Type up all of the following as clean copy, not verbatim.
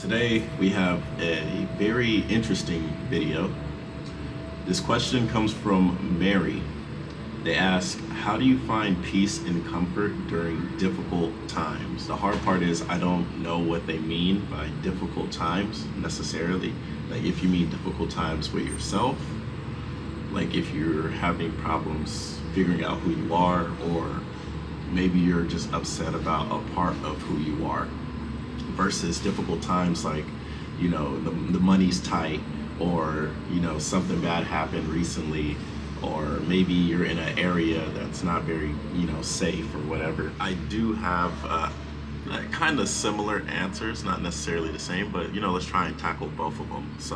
Today we have a very interesting video. This question comes from Mary. They ask, how do you find peace and comfort during difficult times? The hard part is I don't know what they mean by difficult times necessarily. Like if you mean difficult times with yourself, like if you're having problems figuring out who you are, or maybe you're just upset about a part of who you are, versus difficult times like, the money's tight, or, something bad happened recently, or maybe you're in an area that's not very, safe or whatever. I do have kind of similar answers, not necessarily the same, but, let's try and tackle both of them. So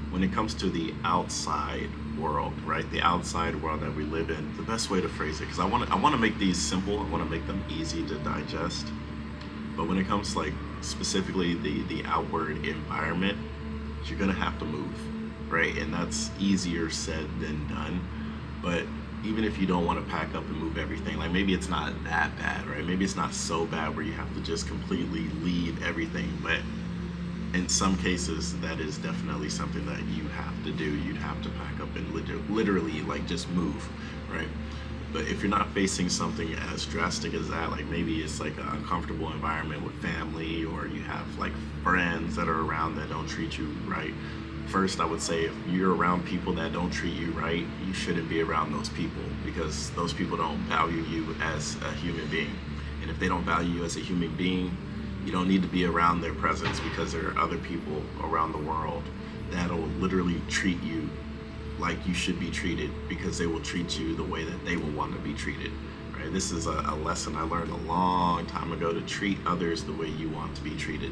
when it comes to the outside world, right? The outside world that we live in, the best way to phrase it, because I want to make these simple, I want to make them easy to digest. But when it comes to like specifically the outward environment, you're gonna have to move, right? And that's easier said than done. But even if you don't want to pack up and move everything, like maybe it's not that bad, right? Maybe it's not so bad where you have to just completely leave everything. But in some cases, that is definitely something that you have to do. You'd have to pack up and literally like just move, right? But if you're not facing something as drastic as that, like maybe it's like an uncomfortable environment with family, or you have like friends that are around that don't treat you right. First, I would say if you're around people that don't treat you right, you shouldn't be around those people, because those people don't value you as a human being. And if they don't value you as a human being, you don't need to be around their presence, because there are other people around the world that'll literally treat you like you should be treated, because they will treat you the way that they will want to be treated, right? This is a lesson I learned a long time ago, to treat others the way you want to be treated.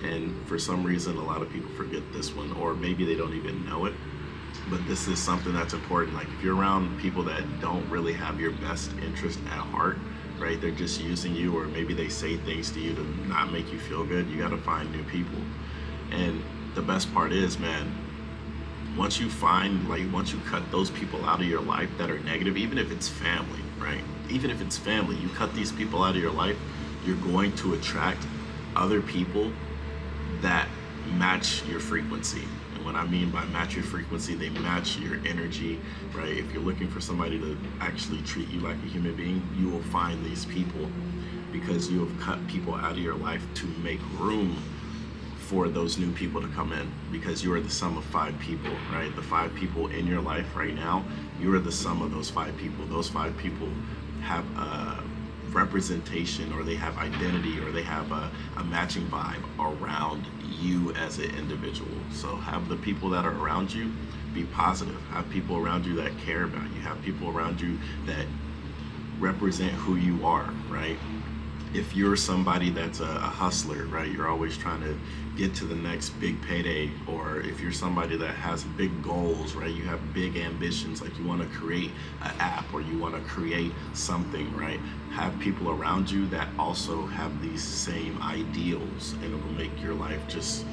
And for some reason, a lot of people forget this one, or maybe they don't even know it. But this is something that's important. Like if you're around people that don't really have your best interest at heart, right? They're just using you, or maybe they say things to you to not make you feel good. You got to find new people. And the best part is, man, once you cut those people out of your life that are negative, even if it's family, right? Even if it's family, you cut these people out of your life, you're going to attract other people that match your frequency. And what I mean by match your frequency, they match your energy, right? If you're looking for somebody to actually treat you like a human being, you will find these people, because you have cut people out of your life to make room for those new people to come in, because you are the sum of 5 people, right? The 5 people in your life right now, you are the sum of those 5 people. Those 5 people have a representation, or they have identity, or they have a matching vibe around you as an individual. So have the people that are around you be positive. Have people around you that care about you. Have people around you that represent who you are, right? If you're somebody that's a hustler, right, you're always trying to get to the next big payday, or if you're somebody that has big goals, right, you have big ambitions, like you want to create an app, or you want to create something, right, have people around you that also have these same ideals, and it will make your life just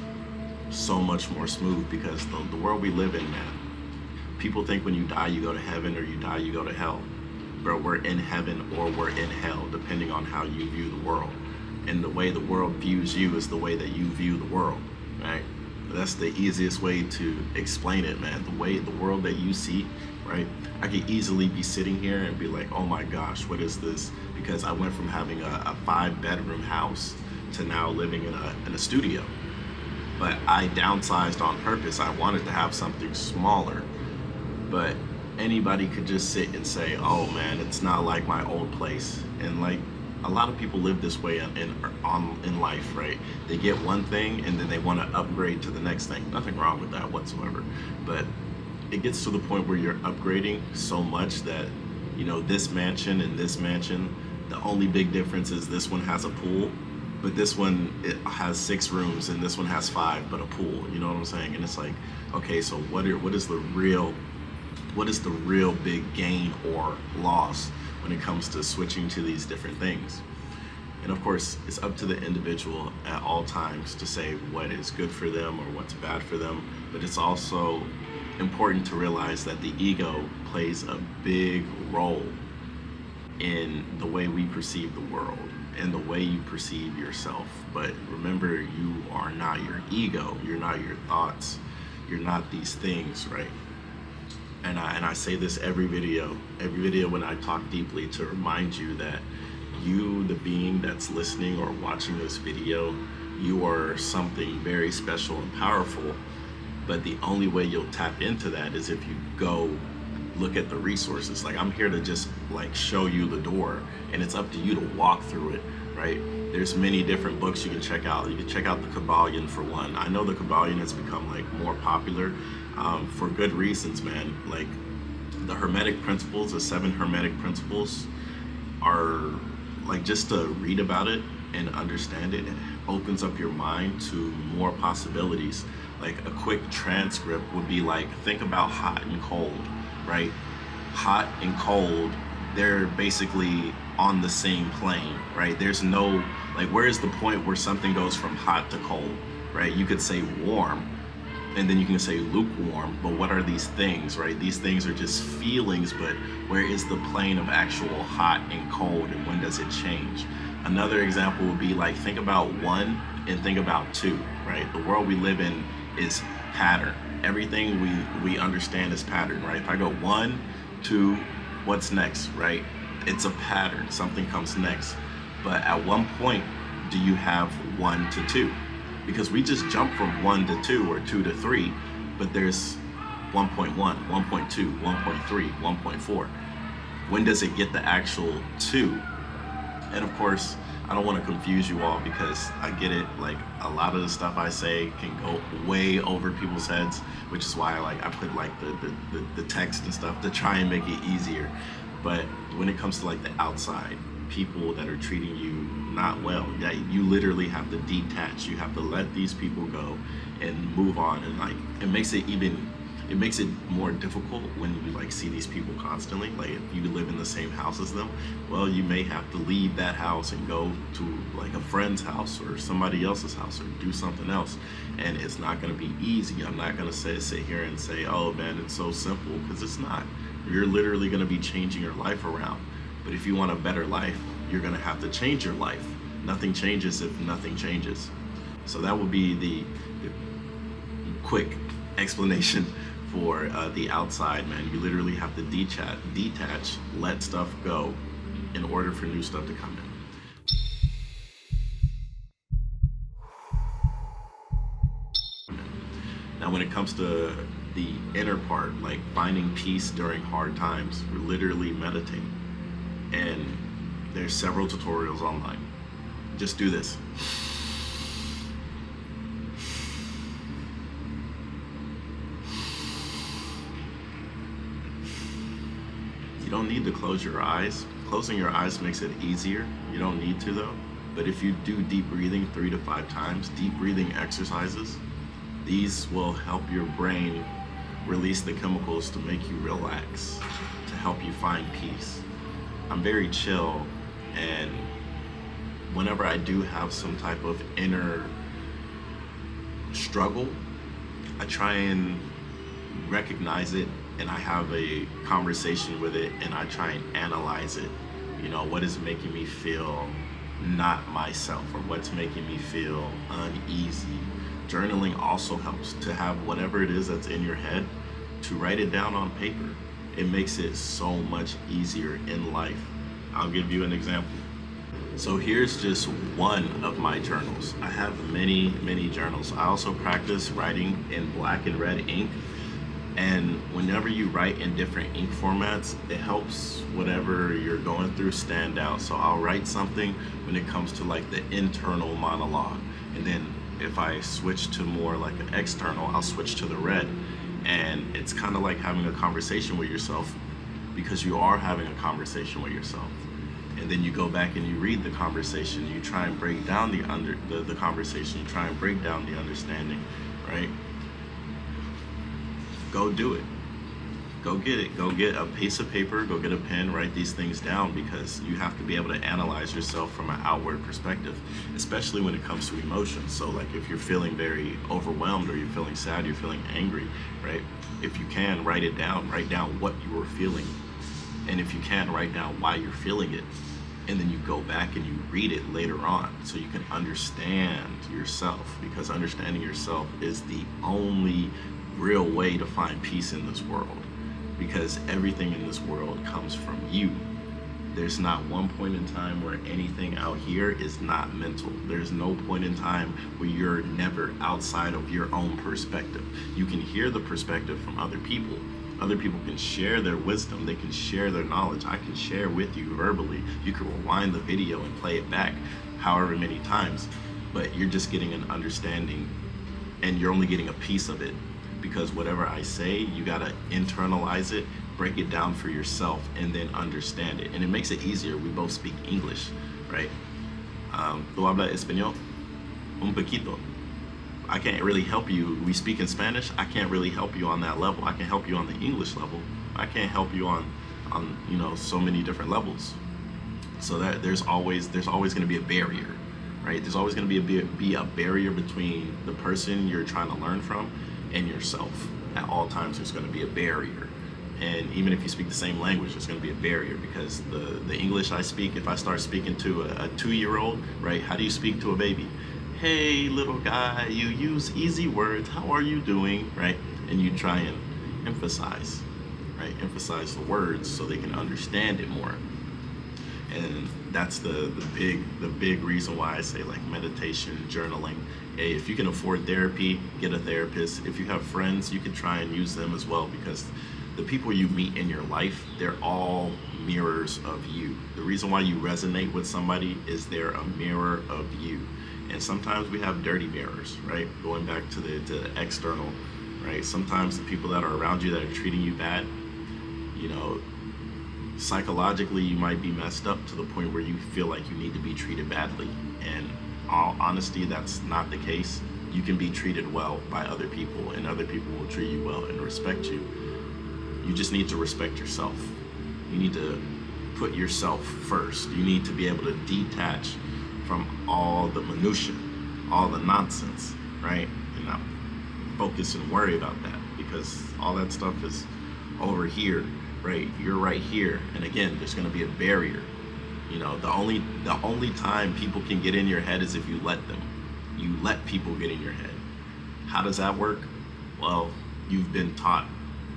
so much more smooth. Because the world we live in, man, people think when you die you go to heaven, or you die you go to hell. Bro, we're in heaven or we're in hell, depending on how you view the world. And the way the world views you is the way that you view the world, right? That's the easiest way to explain it, man. The way the world that you see, right? I could easily be sitting here and be like, oh my gosh, what is this? Because I went from having a 5-bedroom house to now living in a studio. But I downsized on purpose. I wanted to have something smaller. But anybody could just sit and say, oh man, it's not like my old place. And like a lot of people live this way in life, right? They get one thing and then they want to upgrade to the next thing. Nothing wrong with that whatsoever. But it gets to the point where you're upgrading so much that, this mansion and this mansion, the only big difference is this one has a pool, but this one, it has 6 rooms, and this one has 5 but a pool. You know what I'm saying? And it's like, okay, so what is the real big gain or loss when it comes to switching to these different things? And of course, it's up to the individual at all times to say what is good for them or what's bad for them. But it's also important to realize that the ego plays a big role in the way we perceive the world. and the way you perceive yourself. But remember, you are not your ego, you're not your thoughts, you're not these things, right? And I say this every video when I talk deeply, to remind you that you, the being that's listening or watching this video, you are something very special and powerful. But the only way you'll tap into that is if you go look at the resources. Like, I'm here to just like show you the door, and it's up to you to walk through it, right? There's many different books you can check out. You can check out the Kabbalion for one. I know the Kabbalion has become like more popular for good reasons, man. Like, the Hermetic principles, the 7 Hermetic principles, are like, just to read about it and understand it, it opens up your mind to more possibilities. Like, a quick transcript would be like, think about hot and cold, right? Hot and cold, they're basically on the same plane, right? There's no, like, where is the point where something goes from hot to cold, right? You could say warm, and then you can say lukewarm, but what are these things, right? These things are just feelings, but where is the plane of actual hot and cold, and when does it change? Another example would be like, think about 1 and think about 2, right? The world we live in is pattern. Everything we understand is pattern, right? If I go 1, 2, what's next, right? It's a pattern, something comes next. But at one point, do you have 1 to 2? Because we just jump from 1 to 2 or 2 to 3, but there's 1.1, 1.2, 1.3, 1.4. When does it get the actual 2? And of course, I don't want to confuse you all, because I get it, like, a lot of the stuff I say can go way over people's heads, which is why I put like the text and stuff to try and make it easier. But when it comes to like the outside people that are treating you not well, yeah, you literally have to detach. You have to let these people go and move on. And like, it makes it more difficult when you like see these people constantly. Like, if you live in the same house as them, well, you may have to leave that house and go to like a friend's house or somebody else's house, or do something else. And it's not going to be easy. I'm not going to sit here and say, oh man, it's so simple, because it's not. You're literally going to be changing your life around. But if you want a better life, you're going to have to change your life. Nothing changes if nothing changes. So that would be the quick explanation for the outside, man. You literally have to detach, let stuff go in order for new stuff to come in. Now, when it comes to the inner part, like finding peace during hard times, we're literally meditating. And there's several tutorials online. Just do this. You don't need to close your eyes. Closing your eyes makes it easier. You don't need to though. But if you do deep breathing 3 to 5 times, deep breathing exercises, these will help your brain release the chemicals to make you relax, to help you find peace. I'm very chill, and whenever I do have some type of inner struggle, I try and recognize it, and I have a conversation with it, and I try and analyze it. You know, what is making me feel not myself, or what's making me feel uneasy. Journaling also helps, to have whatever it is that's in your head, to write it down on paper. It makes it so much easier in life. I'll give you an example. So here's just one of my journals. I have many, many journals. I also practice writing in black and red ink. And whenever you write in different ink formats, it helps whatever you're going through stand out. So I'll write something when it comes to like the internal monologue. And then if I switch to more like an external, I'll switch to the red. And it's kind of like having a conversation with yourself, because you are having a conversation with yourself. And then you go back and you read the conversation, you try and break down the conversation, you try and break down the understanding, right? Go do it. Go get it. Go get a piece of paper, go get a pen, write these things down, because you have to be able to analyze yourself from an outward perspective, especially when it comes to emotions. So like if you're feeling very overwhelmed, or you're feeling sad, you're feeling angry, right? If you can, write it down, write down what you were feeling. And if you can, write down why you're feeling it. and then you go back and you read it later on so you can understand yourself, because understanding yourself is the only real way to find peace in this world, because everything in this world comes from you. There's not one point in time where anything out here is not mental. There's no point in time where you're never outside of your own perspective. You can hear the perspective from other people. Other people can share their wisdom, they can share their knowledge. I can share with you verbally. You can rewind the video and play it back however many times, but you're just getting an understanding, and you're only getting a piece of it, because whatever I say, you gotta internalize it, break it down for yourself, and then understand it. And it makes it easier. We both speak English, right? ¿Tú hablas español? Un poquito. I can't really help you. We speak in Spanish. I can't really help you on that level. I can help you on the English level. I can't help you on so many different levels. So that there's always going to be a barrier, right? There's always going to be a barrier between the person you're trying to learn from and yourself. At all times, there's going to be a barrier. And even if you speak the same language, there's going to be a barrier, because the English I speak, if I start speaking to a 2-year-old, right? How do you speak to a baby? Hey, little guy, you use easy words. How are you doing, right? And you try and emphasize, right? Emphasize the words so they can understand it more. And that's the big reason why I say, like, meditation, journaling. Hey, if you can afford therapy, get a therapist. If you have friends, you can try and use them as well, because the people you meet in your life, they're all mirrors of you. The reason why you resonate with somebody is they're a mirror of you. And sometimes we have dirty mirrors, right? Going back to the external, right? Sometimes the people that are around you that are treating you bad, psychologically you might be messed up to the point where you feel like you need to be treated badly. And all honesty, that's not the case. You can be treated well by other people, and other people will treat you well and respect you. You just need to respect yourself. You need to put yourself first. You need to be able to detach from all the minutia, all the nonsense, right? And not focus and worry about that, because all that stuff is over here, right? You're right here. And again, there's going to be a barrier. The only time people can get in your head is if you let them. You let people get in your head. How does that work? Well, you've been taught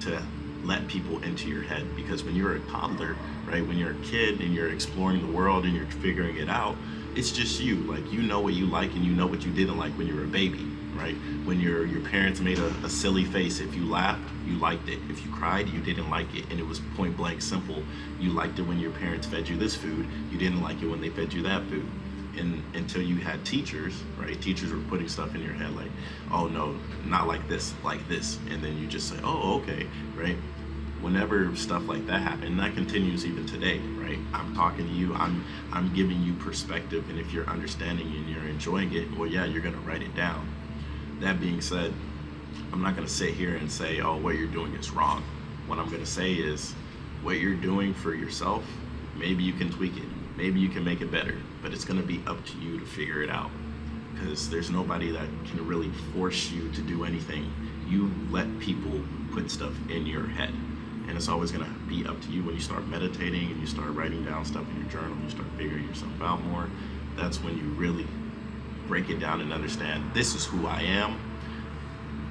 to let people into your head, because when you're a toddler, right, when you're a kid and you're exploring the world and you're figuring it out, it's just you. Like, you know what you like and you know what you didn't like when you were a baby, right? When your parents made a silly face, if you laughed, you liked it. If you cried, you didn't like it. And it was point blank simple. You liked it when your parents fed you this food. You didn't like it when they fed you that food. And until you had teachers, right? Teachers were putting stuff in your head like, oh no, not like this, like this. And then you just say, oh, okay, right? Whenever stuff like that happens, and that continues even today, right? I'm talking to you, I'm giving you perspective, and if you're understanding and you're enjoying it, well, yeah, you're gonna write it down. That being said, I'm not gonna sit here and say, oh, what you're doing is wrong. What I'm gonna say is, what you're doing for yourself, maybe you can tweak it, maybe you can make it better, but it's gonna be up to you to figure it out, because there's nobody that can really force you to do anything. You let people put stuff in your head. And it's always gonna be up to you. When you start meditating and you start writing down stuff in your journal, you start figuring yourself out more, that's when you really break it down and understand, this is who I am,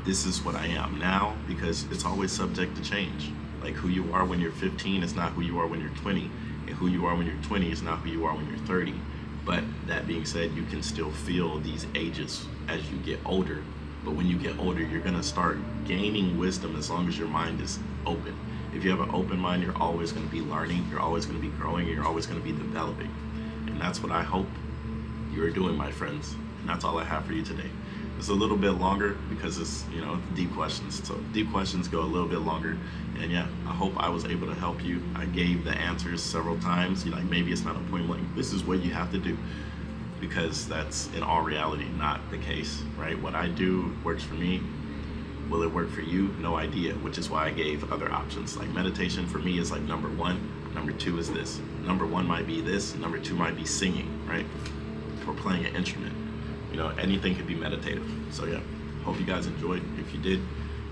this is what I am now, because it's always subject to change. Like, who you are when you're 15 is not who you are when you're 20, and who you are when you're 20 is not who you are when you're 30. But that being said, you can still feel these ages as you get older. But when you get older, you're gonna start gaining wisdom as long as your mind is open. If you have an open mind, you're always going to be learning, you're always going to be growing, and you're always going to be developing. And that's what I hope you're doing, my friends. And that's all I have for you today. It's a little bit longer because it's, deep questions. So deep questions go a little bit longer. And yeah, I hope I was able to help you. I gave the answers several times. Maybe it's not a point blank, this is what you have to do, because that's in all reality not the case, right? What I do works for me. Will it work for you? No idea, which is why I gave other options. Like, meditation for me is like number 1, number 2 is this. Number 1 might be this, number 2 might be singing, right? Or playing an instrument. Anything could be meditative. So yeah, hope you guys enjoyed. If you did,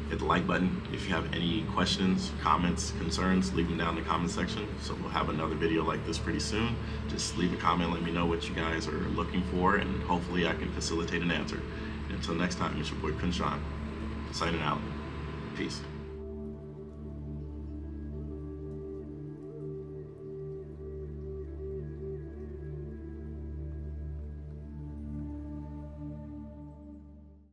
hit hit the like button. If you have any questions, comments, concerns, leave them down in the comment section. So we'll have another video like this pretty soon. Just leave a comment, let me know what you guys are looking for, and hopefully I can facilitate an answer. Until next time, it's your boy KhunShawn, signing out. Peace.